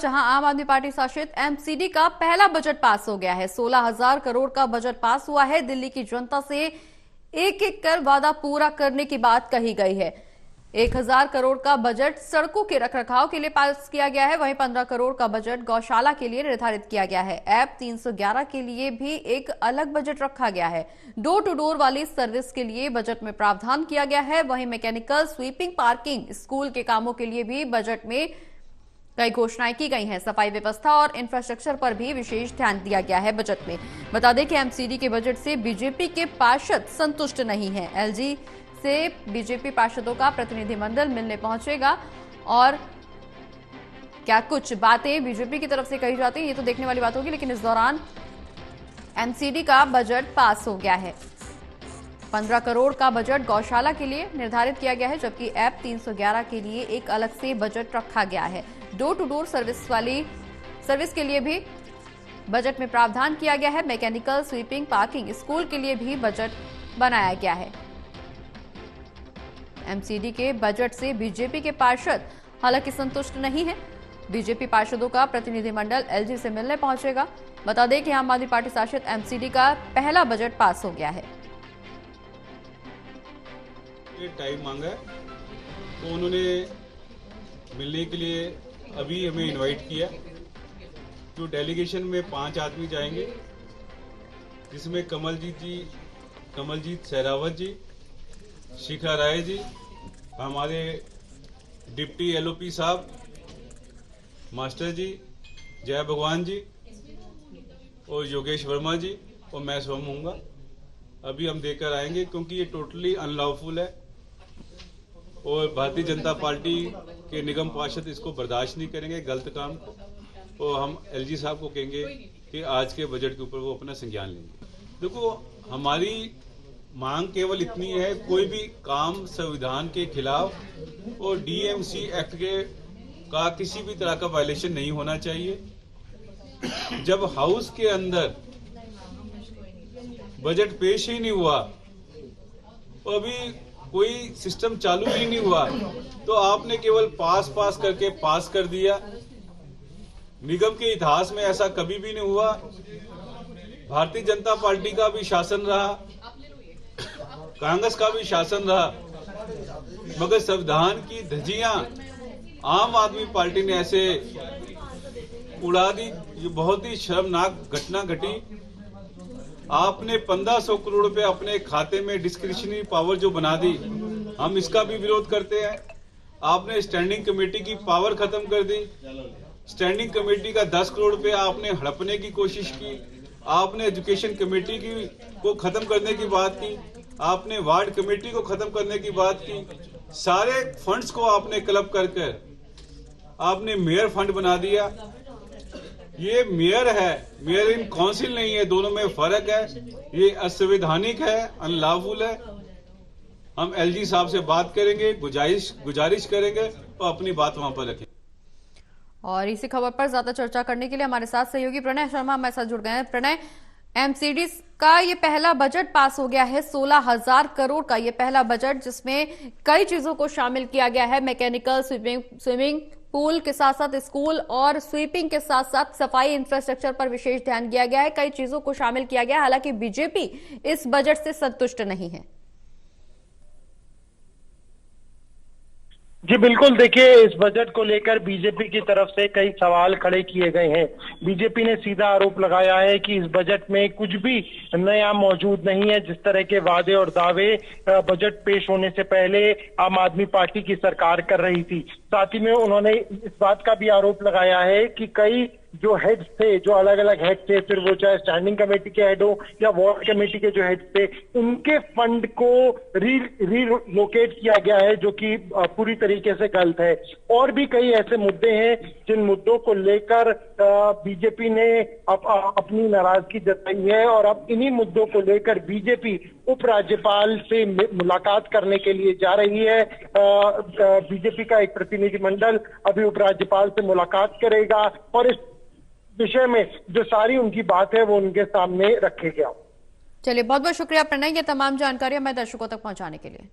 जहां आम आदमी पार्टी शासित एमसीडी का पहला बजट पास हो गया है। 16,000 करोड़ का बजट पास हुआ है। दिल्ली की जनता से एक एक कर वादा पूरा करने की बात कही गई है। 1,000 करोड़ का बजट सड़कों के रखरखाव के लिए पास किया गया है। वहीं 15 करोड़ का बजट गौशाला के लिए निर्धारित किया गया है। ऐप 311 के लिए भी एक अलग बजट रखा गया है। डोर टू डोर वाली सर्विस के लिए बजट में प्रावधान किया गया है। वहीं मैकेनिकल, स्वीपिंग, पार्किंग, स्कूल के कामों के लिए भी बजट में कई घोषणाएं की गई हैं। सफाई व्यवस्था और इंफ्रास्ट्रक्चर पर भी विशेष ध्यान दिया गया है बजट में। बता दें कि एमसीडी के बजट से बीजेपी के पार्षद संतुष्ट नहीं हैं। एलजी से बीजेपी पार्षदों का प्रतिनिधिमंडल मिलने पहुंचेगा और क्या कुछ बातें बीजेपी की तरफ से कही जाती है ये तो देखने वाली बात होगी, लेकिन इस दौरान एमसीडी का बजट पास हो गया है। 15 करोड़ का बजट गौशाला के लिए निर्धारित किया गया है, जबकि ऐप 311 के लिए एक अलग से बजट रखा गया है। डोर टू डोर सर्विस के लिए भी बजट में प्रावधान किया गया है। मैकेनिकल, स्वीपिंग, पार्किंग, स्कूल के लिए भी बजट बनाया गया है। एमसीडी के बजट से बीजेपी के पार्षद हालांकि संतुष्ट नहीं है। बीजेपी पार्षदों का प्रतिनिधिमंडल एलजी से मिलने पहुंचेगा। बता दें कि आम आदमी पार्टी शासित एमसीडी का पहला बजट पास हो गया है। टाइम मांगा है तो उन्होंने मिलने के लिए अभी हमें इनवाइट किया। जो डेलीगेशन में 5 आदमी जाएंगे, जिसमें कमलजीत सहरावत जी, शिखा राय जी, हमारे डिप्टी एलओपी साहब, मास्टर जी, जय भगवान जी और योगेश वर्मा जी और मैं स्वयं हूँगा। अभी हम देकर आएंगे क्योंकि ये टोटली अनलॉफुल है और भारतीय जनता पार्टी के निगम पार्षद इसको बर्दाश्त नहीं करेंगे, गलत काम को। और हम एलजी साहब को कहेंगे कि आज के बजट के ऊपर वो अपना संज्ञान लेंगे। देखो, हमारी मांग केवल इतनी है, कोई भी काम संविधान के खिलाफ और डीएमसी एक्ट का किसी भी तरह का वायलेशन नहीं होना चाहिए। जब हाउस के अंदर बजट पेश ही नहीं हुआ और अभी कोई सिस्टम चालू ही नहीं हुआ तो आपने केवल पास करके पास कर दिया। निगम के इतिहास में ऐसा कभी भी नहीं हुआ। भारतीय जनता पार्टी का भी शासन रहा, कांग्रेस का भी शासन रहा, मगर संविधान की धज्जियां आम आदमी पार्टी ने ऐसे उड़ा दी। ये बहुत ही शर्मनाक घटना घटी। आपने 1500 करोड़ रुपए अपने खाते में डिस्क्रिशनरी पावर जो बना दी, हम इसका भी विरोध करते हैं। आपने स्टैंडिंग कमेटी की पावर खत्म कर दी। स्टैंडिंग कमेटी का 10 करोड़ रुपए आपने हड़पने की कोशिश की। आपने एजुकेशन कमेटी को खत्म करने की बात की। आपने वार्ड कमेटी को खत्म करने की बात की। सारे फंड्स को आपने क्लब कर आपने मेयर फंड बना दिया। ये मेयर है, मेयर इन काउंसिल नहीं है, दोनों में फर्क है। ये असंवैधानिक है, अनलॉफुल है। हम एलजी साहब से बात करेंगे, गुजारिश करेंगे और अपनी बात वहां पर रखेंगे। और इसी खबर पर ज्यादा चर्चा करने के लिए हमारे साथ सहयोगी प्रणय शर्मा हमारे साथ जुड़ गए हैं। प्रणय, एमसीडी का ये पहला बजट पास हो गया है। 16,000 करोड़ का ये पहला बजट, जिसमें कई चीजों को शामिल किया गया है। मैकेनिकल, स्विमिंग पूल के साथ साथ स्कूल और स्वीपिंग के साथ साथ सफाई इंफ्रास्ट्रक्चर पर विशेष ध्यान दिया गया है। कई चीजों को शामिल किया गया है। हालांकि बीजेपी इस बजट से संतुष्ट नहीं है। जी बिल्कुल, देखिए, इस बजट को लेकर बीजेपी की तरफ से कई सवाल खड़े किए गए हैं। बीजेपी ने सीधा आरोप लगाया है कि इस बजट में कुछ भी नया मौजूद नहीं है। जिस तरह के वादे और दावे बजट पेश होने से पहले आम आदमी पार्टी की सरकार कर रही थी। साथ ही में उन्होंने इस बात का भी आरोप लगाया है कि कई जो हेड्स थे, जो अलग अलग हेड थे, फिर वो चाहे स्टैंडिंग कमेटी के हेड हो या वार्ड कमेटी के जो हेड थे, उनके फंड को रीलोकेट किया गया है, जो कि पूरी तरीके से गलत है। और भी कई ऐसे मुद्दे हैं जिन मुद्दों को लेकर बीजेपी ने अपनी नाराजगी जताई है और अब इन्हीं मुद्दों को लेकर बीजेपी उपराज्यपाल से मुलाकात करने के लिए जा रही है। बीजेपी का एक प्रतिनिधिमंडल अभी उपराज्यपाल से मुलाकात करेगा और इस विषय में जो सारी उनकी बात है वो उनके सामने रखेगा। चलिए, बहुत बहुत शुक्रिया प्रणय, ये तमाम जानकारियां मैं दर्शकों तक पहुंचाने के लिए।